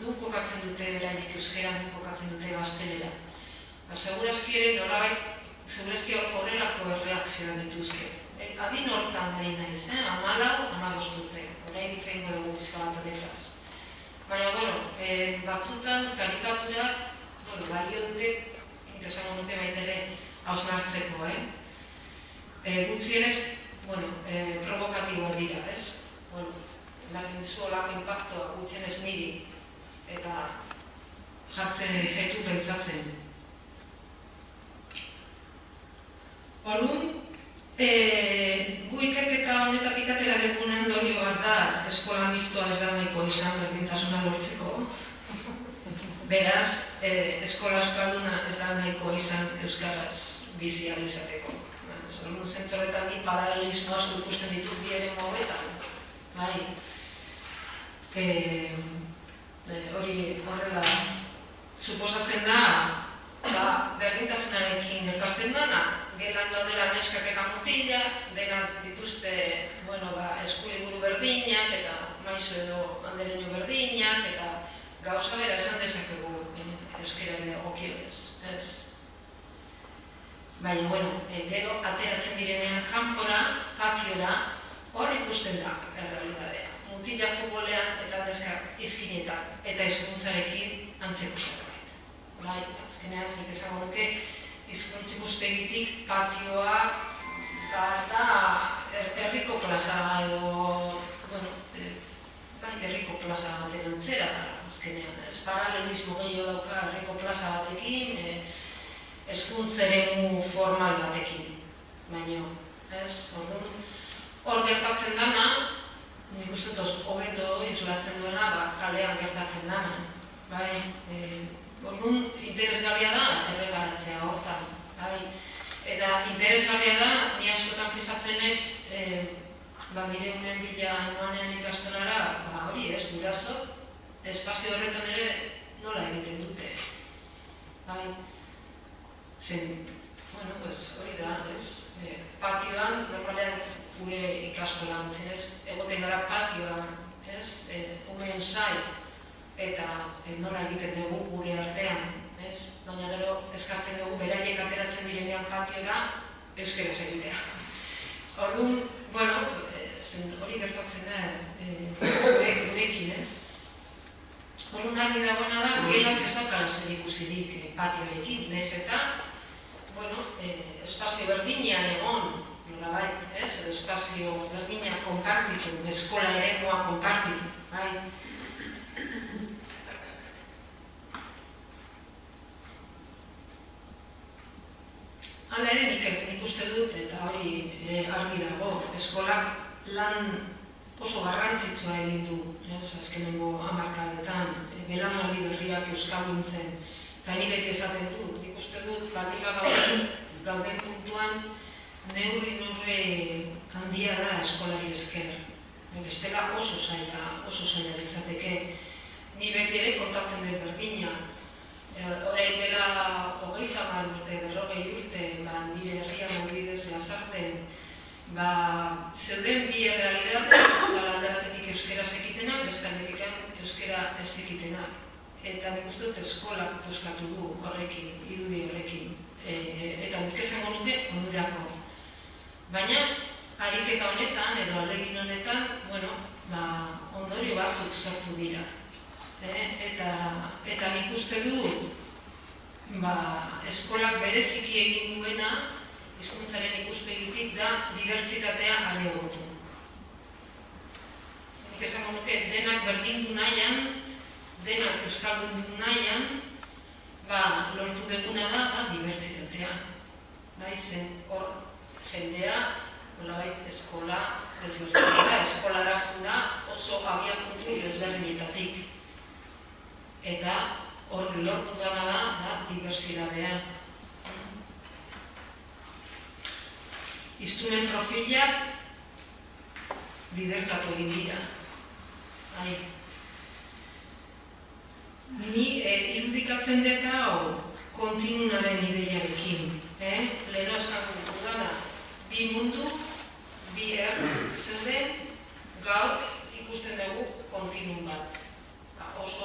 Nun kokatzen dute beraiek euskera, nun kokatzen dute gaztelera. Segurazki ere nolabait, segurazki horrelako erreakzioan dituzke. Adin hortan ari naiz, 14 urte, orain hitz egingo dugu pixka bat honetaz. Baina, batzutan karikaturak, balio dute, esango dute baita ere hausnartzeko, gutxienez, provokatiboak dira, ez? Ematen dizu olako inpaktoa gutxienez niri, eta jartzen zaitu pentsatzen. Orduan, gu ikerketa honetatik atera dugunen ondorio bat da eskola mistoa ez da nahiko izan berdintasuna lortzeko. Beraz, eskola euskalduna ez da nahiko izan euskaraz bizi ahal izateko. Zentzorretan di paralelismo asko ikusten ditut bi ere mobetan. Hori horrela suposatzen da, berdintasunarekin gertatzen dana, gelan daudela neskak eta mutila, denak dituzte eskuliburu berdinak eta maizu edo andereño berdinak, eta gauza bera esan dezakegu euskerari dagokio ez. Baina, gero ateratzen direnean kanpora, patiora, hor ikusten da, errealitatea. Mutila futbolean eta neskak izkinetan eta hizkuntzarekin antzeko zerbait. Bai, azkenean nik esango nuke hizkuntz ikuspegitik patioa da herriko plaza edo, herriko plaza baten antzera da, azkenean. Ez paralelismo gehiago dauka herriko plaza batekin, hezkuntz eremu formal batekin. Baina, ez, hor gertatzen dana, nik uste dut hobeto islatzen duena, kalean gertatzen dana. Orduan, interesgarria da errebaratzea hortan. Eta interesgarria da, ni askotan fijatzen ez, nire umen bila emanean ikastolara, hori ez, guraso, espazio horretan ere nola egiten dute. Zen, hori da, ez, patioan, normalean gure ikastola antzen ez, egoten gara patioan, ez, umeen zai, eta nola egiten dugu gure artean, ez, baina gero eskatzen dugu beraiek ateratzen direnean patiora euskeraz egitea. Orduan, hori gertatzen da gurekin, ez. Orduan argi dagoena da, gelak ez daukala zer ikusirik patioarekin, nahiz eta, espazio berdinean egon, nolabait, ez, edo espazio berdinak konpartitu, eskola eremua konpartitu, bai. Hala ere nik uste dut, eta hori ere argi dago, eskolak lan oso garrantzitsua egin du, azkenengo hamarkadetan, belaunaldi berriak euskalduntzen, eta ni beti esaten du, nik uste dut, gauden puntuan, neurri handia da eskolari esker. Bestela oso zaila litzateke. Ni beti ere kontatzen dut berdina. Orain dela 30 urte, 40 urte, nire herrian adibidez Lasarten, zeuden bi errealidade, alde batetik euskera zekitenak, beste aldetik euskera ez zekitenak. Eta nik uste dut eskolak puskatu du horrekin, irudi horrekin. Eta nik esango nuke onurako. Baina, ariketa honetan, edo ahalegin honetan, ondorio batzuk sortu dira. Eta nik uste du, eskolak bereziki egin duena, hizkuntzaren ikuspegitik da, dibertsitatea areagotu. Nik esango nuke, denak berdindu nahian, denak euskaldundu nahian, lortu duguna da dibertsitatea. Zen hor jendea, nolabait eskola desberdineta, eskolara junda oso abiapuntu desberdinetatik. Eta hor lortu dana da dibertsitatea. Hiztunen profilak biderkatu egin dira. Ni irudikatzen dut hau kontinunaren ideiarekin. Leheno esan dudana, bi mundu, bi ertz zeuden, gaur ikusten dugu kontinun bat. Oso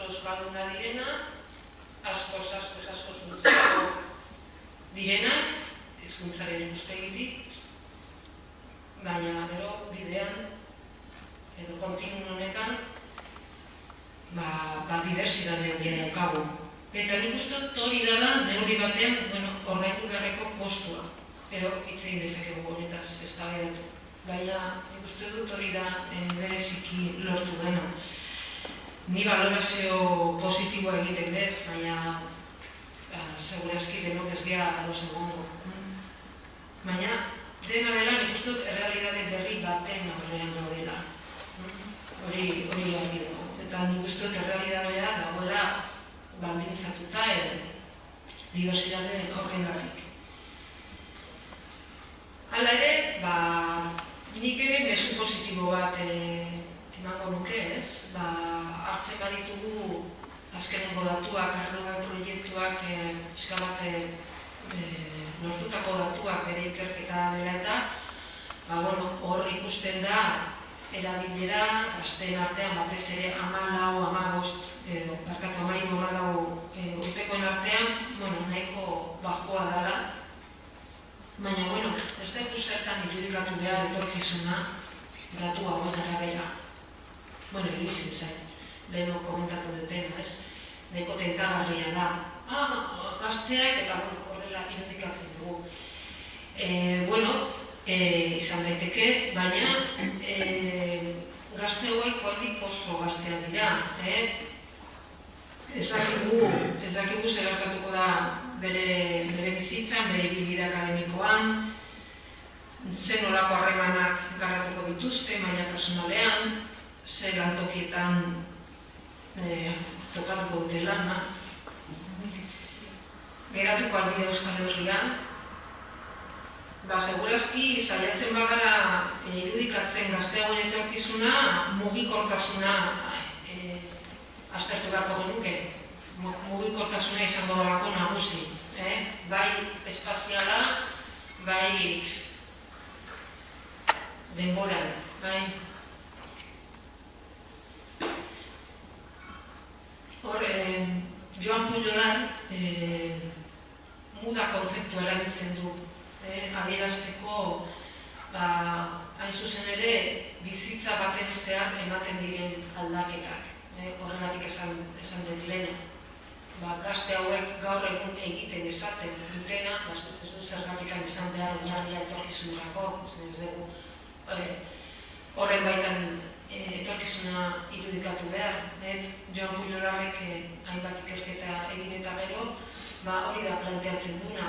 euskalduna direna, askoz gutxiago direnak, hizkuntzaren ikuspegitik, baina gero bidean, edo kontinun honetan, dibertsitate handia daukagu. Eta nik uste dut hori dela neurri batean, ordaindu beharreko kostua. Gero hitz egin dezakegu honetaz eztabaidatu. Baina nik uste dut hori da bereziki lortu dena. Ni balorazio positiboa egiten dut, baina segurazki denok ez gea ados egongo. Baina dena dela nik uste dut errealitate berri baten aurrean gaudela. Hori argi dago. Eta nik uste dut errealitatea dagoela baldintzatuta dibertsitate horrengatik. Hala ere, nik ere mezu positibo bat emango nuke, ez? Hartzen baditugu azkenengo datuak, arroga proiektuak, pixka bat lortutako datuak bere ikerketa dela eta hor ikusten da erabilera gazteen artean batez ere 14 urtekoen artean, nahiko bajua dela. Baina, ez dugu zertan irudikatu behar etorkizuna datu hauen arabera. Iruditzen zain, leheno komentatu dutena, ez? Nahiko tentagarria da. Gazteak eta horrela irudikatzen dugu. Izan daiteke, baina gazte hauek oraindik oso gazteak dira. Ez dakigu zer gertatuko da bere bizitzan, bere ibilbide akademikoan, zer nolako harremanak garatuko dituzte, maila personalean, zer lantokietan tokatuko dute lana. Geratuko aldira Euskal Herrian, segurazki saiatzen bagara irudikatzen gazte hauen etorkizuna, mugikortasuna aztertu beharko genuke. Mugikortasuna izango dalako nagusi. Bai espaziala, bai denboran. Hor, Joan Pujolar muda kontzeptua erabiltzen du. Adierazteko, hain zuzen ere, bizitza baten zehar ematen diren aldaketak. Horregatik esan dut lehena. Gazte hauek gaur egun egiten esaten dutena, ez du zergatik izan behar oinarria etorkizunerako, ez dugu horren baitan etorkizuna irudikatu behar. Joan Pujolarrek hainbat ikerketa egin eta gero, hori da planteatzen duna.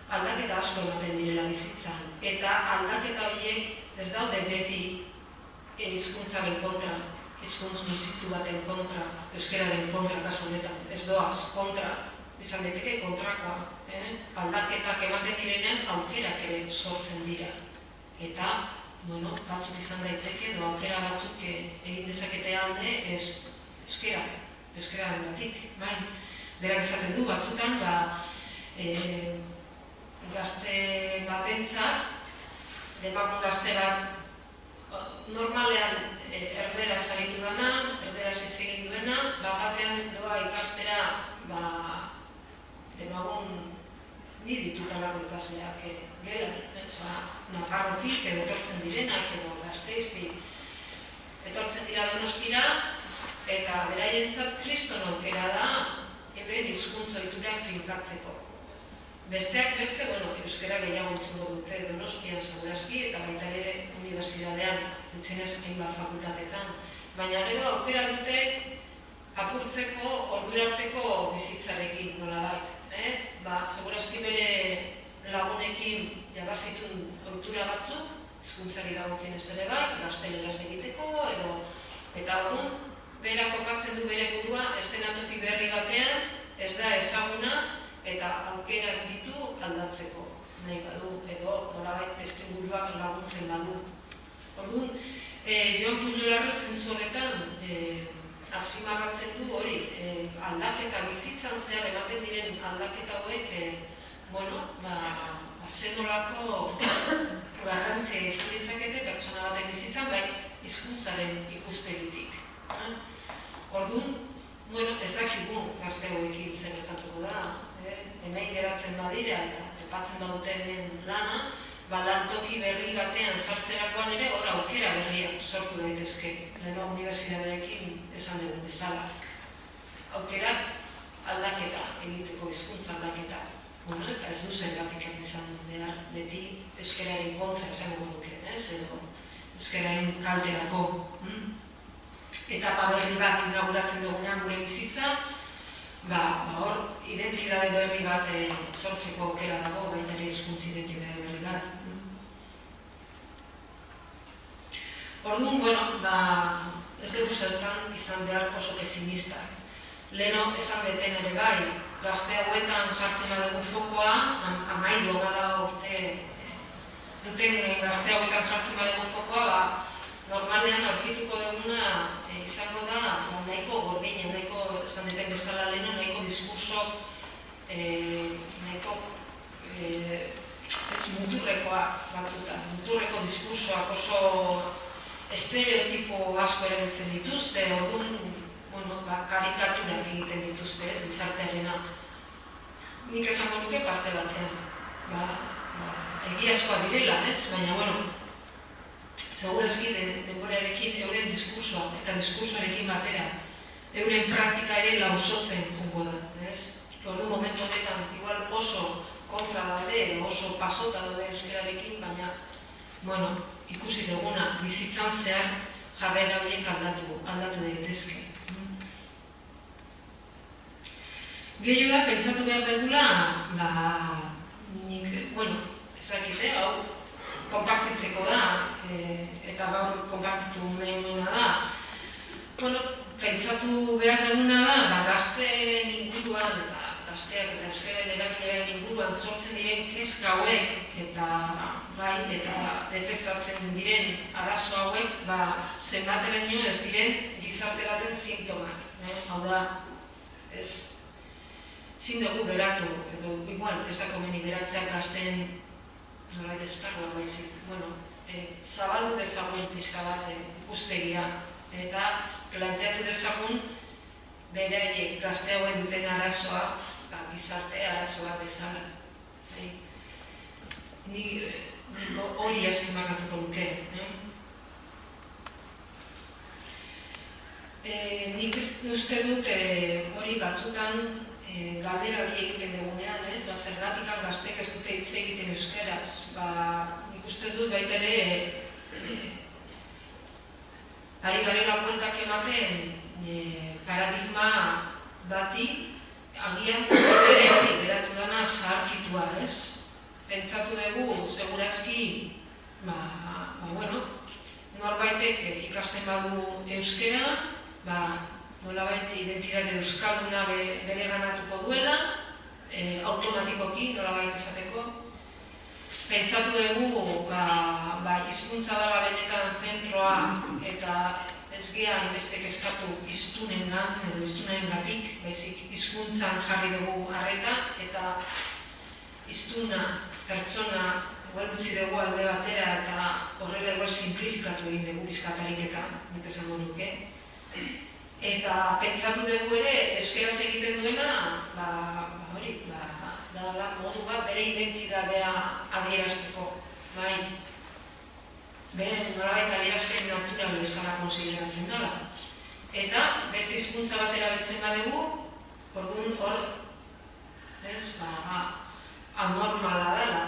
Aldaketa asko ematen direla bizitzan. Eta aldaketa horiek ez daude beti hizkuntzaren kontra, hizkuntz muzitu baten kontra, euskararen kontra kasu honetan. Ez doaz, kontra, izan daiteke kontrakoa. Aldaketak ematen direnean aukerak ere sortzen dira. Eta, batzuk izan daiteke, edo aukera batzuk egin dezakete alde euskararen batik. Berak esaten du batzutan, gazte batentzat, demagun gazte bat normalean erderaz aritu dena, erderaz hitz egin duena, batean doa ikastera demagun ni ditutalako ikasleak gela, Nafarrotik edo etortzen direnak edo Gasteiztik etortzen dira Donostira eta beraientzat kriston aukera da euren hizkuntza ohiturak finkatzeko. Besteak beste, euskara gehiago entzungo dute Donostian segurazki eta baita ere unibertsitatean, gutxienez hainbat fakultatetan. Baina gero aukera dute apurtzeko ordurarteko bizitzarekin nolabait. Segurazki bere lagunekin jabazitun ohitura batzuk, hizkuntzari dagokienez ere gazteleraz egiteko eta orduan berak kokatzen du bere burua eszenatoki berri batean, ez da ezaguna, eta aukerak ditu aldatzeko nahi badu, edo nolabait testuinguruak laguntzen badu. Orduan, Joan Pujolarrek zentzu honetan azpimarratzen du hori, aldaketa bizitzan zehar ematen diren aldaketa hauek, zer nolako garrantzia izan ditzakete pertsona baten bizitzan, bai hizkuntzaren ikuspegitik. Orduan, ez dakigu gazte hauekin zer gertatuko da, hemen geratzen badira eta topatzen badute hemen lana, lantoki berri batean sartzerakoan ere hor aukera berriak sortu daitezke. Leheno unibertsitateekin esan dugu bezala. Aukerak aldaketa egiteko, hizkuntza aldaketa. Eta ez du zergatik izan behar beti euskararen kontra esango duke, edo euskararen kalterako. Etapa berri bat inauguratzen dugunean gure bizitza, hor identitate berri bat sortzeko aukera dago, baita ere hizkuntz identitate berri bat. Orduan, ez dugu zertan izan behar oso pesimistak. Leheno esan deten ere bai, gazte hauetan jartzen badugu fokoa, 13 urte duten gazte hauetan jartzen badugu fokoa, normalean aurkituko duguna izango da nahiko gordina, nahiko esan deten bezala leheno, nahiko diskurso, nahiko muturrekoak batzutan, muturreko diskursoak oso estereotipo asko erabiltzen dituzte, orduan, karikaturak egiten dituzte, ez, gizartearena. Nik esango nuke parte batean. Egiazkoa direla, ez? Baina, segurazki denborarekin euren diskursoa eta diskursoarekin batera euren praktika ere lausotzen jungo da, ez? Ordu momentu honetan, igual oso kontra daude, oso pasota daude euskerarekin, baina, ikusi duguna, bizitzan zehar jarrera horiek aldatu daitezke. Gehiago da, pentsatu behar dugula, ezakite, hau, konpartitzeko da, eta gaur konpartitu nahi nuena da. Pentsatu behar duguna da, gazteen inguruan eta gazteak eta euskararen erabileraren inguruan sortzen diren kezka hauek eta detektatzen diren arazo hauek zenbateraino ez diren gizarte baten sintomak. Hau da, ezin dugu geratu, edo igual ez da komeni geratzea gazteen nolait esparrua baizik. Zabaldu dezagun pixka bat ikuspegia eta planteatu dezagun beraiek gazte hauen duten arazoa gizarte arazoa bezala. Nik hori azpimarratuko nuke. Nik uste dut hori batzutan galdera hori egiten dugunean, zergatik gaztek ez dute hitz egiten euskaraz. Nik uste dut baita ere ari garela bueltak ematen paradigma bati agian ere hori geratu dana zaharkitua, ez? Pentsatu dugu, segurazki, norbaitek ikasten badu euskera, nolabait identitate euskalduna bere ganatuko duela, automatikoki nolabait esateko. Pentsatu dugu, hizkuntza dela benetan zentroa eta ez gea hainbeste kezkatu hiztunengan edo hiztunengatik, baizik hizkuntzan jarri dugu harreta eta hiztuna, pertsona, igual gutxi dugu alde batera eta horrela igual simplifikatu egin dugu bizkatariketa, nik esango nuke. Eta pentsatu dugu ere, euskeraz egiten duena, da modu bat bere identitatea adierazteko, bere nolabait adierazpen natural bezala konsideratzen dela. Eta beste hizkuntza bat erabiltzen badugu, orduan hor, anormala dela,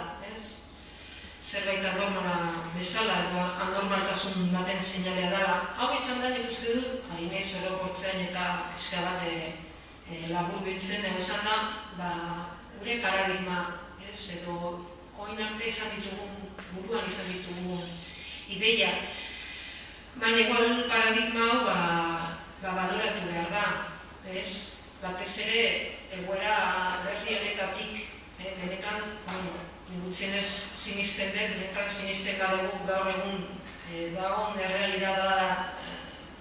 zerbait anormala bezala edo anormaltasun baten seinalea dela. Hau izan da nik uste dut, ari nahiz orokortzen eta pixka bat labur biltzen, edo izan da, gure paradigma, edo oin arte izan ditugun, buruan izan ditugun ideia. Baina igual paradigma hau baloratu behar da, batez ere egoera berri honetatik, benetan, nigutzenez sinisten den, benetan sinisten badugu gaur egun dagoen errealidada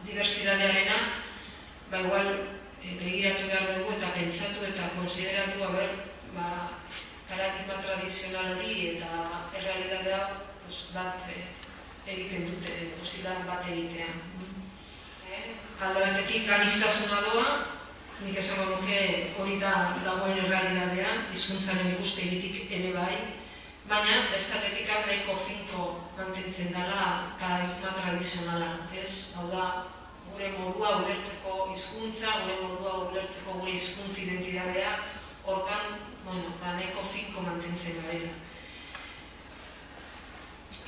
diversitatearena, igual begiratu behar dugu eta pentsatu eta konsideratu paradigma tradizional hori eta errealitatea bat egiten dute, posibilitate bat egitea. Alde batetik aniztasuna doa, nik esango nuke hori da dagoen errealitatea, hizkuntzaren ikuspegitik ere bai, baina bestatetik nahiko finko mantentzen dela paradigma tradizionala, hau da, gure modua ulertzeko hizkuntza, gure modua ulertzeko gure hizkuntza identitatea, hortan, nahiko finko mantentzen garela.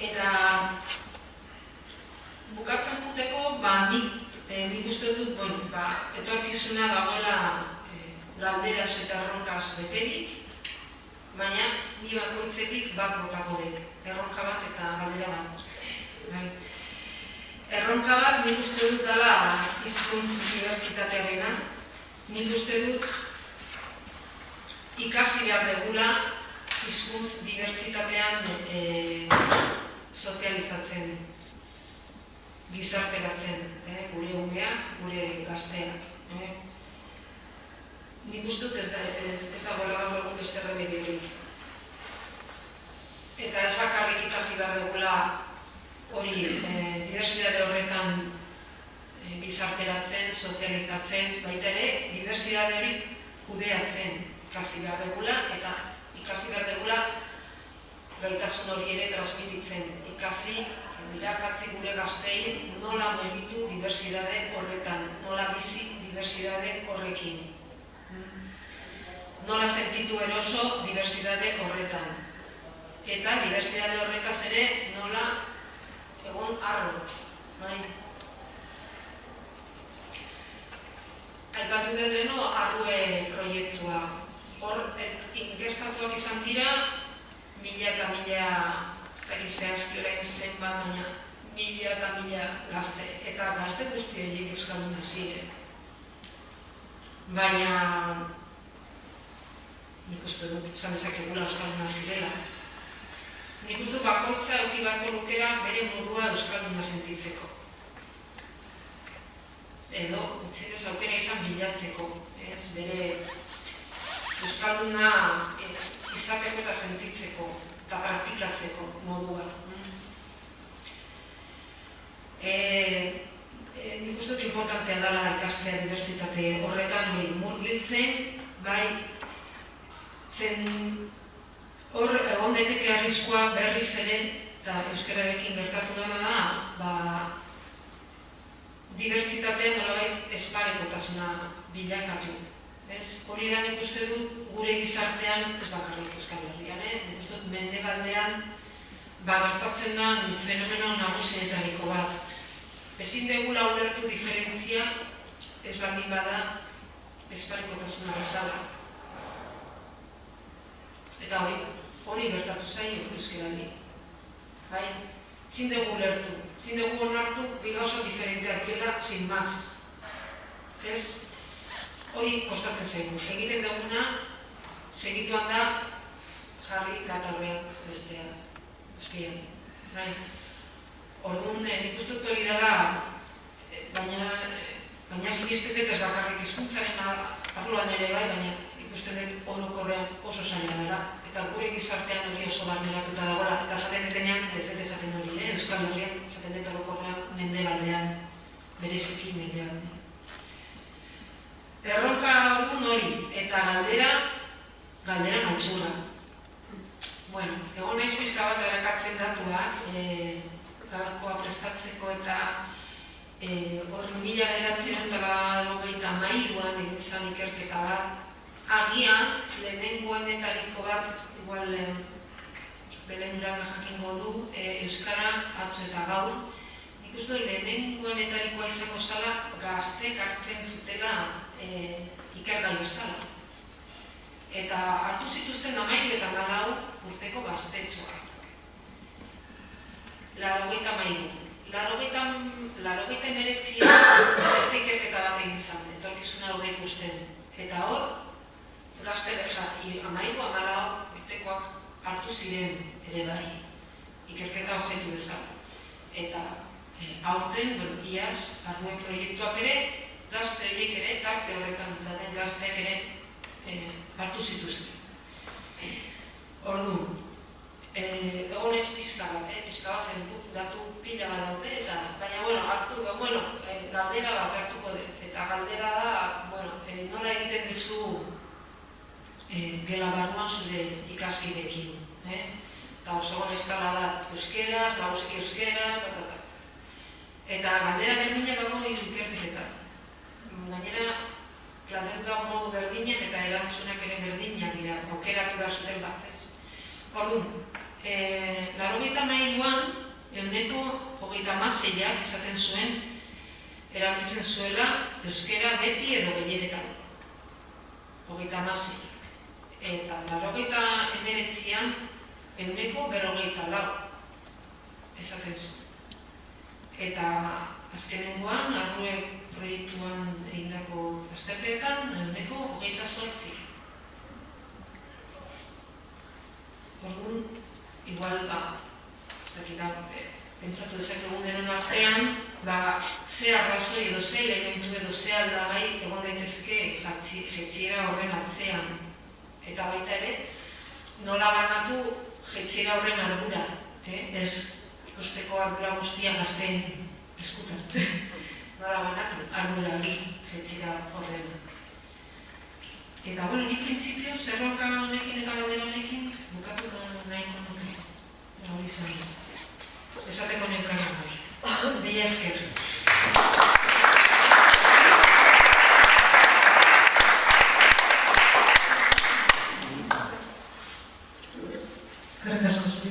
Eta bukatzen juteko, nik uste dut, etorkizuna dagoela galderaz eta erronkaz beterik, baina ni bakoitzetik bat botako dut, erronka bat eta galdera bat. Erronka bat nik uste dut dela hizkuntz dibertsitatearena, nik uste dut ikasi behar dugula hizkuntz dibertsitatean sozializatzen, gizarteratzen, gure umeak, gure gazteak. Nik uste dut ez dagoela gaur egun beste remediorik. Eta ez bakarrik ikasi behar dugula hori diversitate horretan gizarteratzen, sozializatzen, baita ere, diversitate hori kudeatzen ikasi behar dugula, eta ikasi behar dugula gaitasun hori ere transmititzen. Ikasi, irakatzi gure gaztei nola mugitu diversitate horretan, nola bizi diversitate horrekin. Nola sentitu eroso diversitate horretan. Eta diversitate horretaz ere nola egon arro. Aipatu dut leheno arrue proiektua. Hor, inkestatuak izan dira, mila eta mila, ez dakit zehazki orain zenbat, baina mila eta mila gazte. Eta gazte guzti horiek euskalduna ziren. Baina, nik uste dut izan dezakegula euskalduna zirela. Nik uste dut bakoitza eduki beharko lukera bere modua euskalduna sentitzeko. Edo, utzinez aukera izan bilatzeko, bere euskalduna izateko eta sentitzeko, eta praktikatzeko modua. Nik uste dut importantea dela ikastea diversitate horretan hori murgiltzen, bai, zen hor egon daiteke arriskua berriz ere, eta euskararekin gertatu dena da, dibertsitatea nolabait esparekotasuna bilakatu. Hori da nik uste dut gure gizartean, ez bakarrik Euskal Herrian, nik uste dut mendebaldean gertatzen den fenomeno nagusietariko bat. Ezin degula ulertu diferentzia ez baldin bada esparekotasuna bezala. Eta hori gertatu zaio euskarari. Ezin dugu ulertu, ezin dugu onartu bi gauza diferenteak direla, sin más. Hori kostatzen zaigu. Egiten duguna, segituan da jarri datorrean bestean, ezpian. Orduan, nik uste dut hori dela, baina sinesketet ez bakarrik hizkuntzaren arloan ere bai, baina ikusten dut orokorrean oso zaila dela. Eta gure gizartean hori oso barneratuta dagoela, eta esaten detenean, ez dut esaten hori, Euskal Herrian, esaten dut orokorrean mendebaldean, bereziki mendebaldean. Erronka orduan hori, eta galdera maltzura. Egon naiz pixka bat errekatzen datuak, gaurkoa prestatzeko eta hori 1993an egin zen ikerketa bat, agian, lehenengoenetariko bat, igual Belen Uraga jakingo du, euskara atzo eta gaur. Nik uste dut lehenengoenetarikoa izango zala gaztek hartzen zutela ikergai bezala. Eta hartu zituzten 13 eta 14 urteko gaztetxoak. 89 beste ikerketa bat egin zen, etorkizuna aurre ikusten. Eta hor, gazte berza, 13-14 urtekoak hartu ziren ere bai, ikerketa objektu bezala. Eta aurten, iaz, arrue proiektuak ere, gazte horiek ere, tarte horretan daten gazteak ere hartu zituzten. Orduan, egon ez pizka bat zen datu pila bat daute, baina, galdera bat hartuko dut, eta galdera da, nola egiten dizu gela barruan zure ikaskidekin. Eta oso eskala bat euskeraz, nagusiki euskeraz, eta galdera berdina dago ikerketetan. Gainera, planteatuta modu berdinen eta erantzunak ere berdinak dira, aukeratu behar zuten bat, ez? Orduan, 93an, 26ak esaten zuen, erabiltzen zuela euskera beti edo gehienetan. 26ak. Eta 89an, 54 esaten zuen. Eta azkenengoan, arrue proiektuan egindako azterketan, 28. Orduan, igual, pentsatu dezakegun denon artean, ze arrazoi edo ze elementu edo ze aldagai egon daitezke jaitsiera horren atzean. Eta baita ere, nola banatu jaitsiera horren ardura. Ez usteko ardura guztia gazteen eskutan. Nola banatu, ardura hori jetzira horrena. Eta, bueno, ni printzipio zerroka honekin eta galdera honekin bukatuko nahiko nuke. Hori zen. Esateko neukan hori. Mila esker. Eskerrik asko zuri.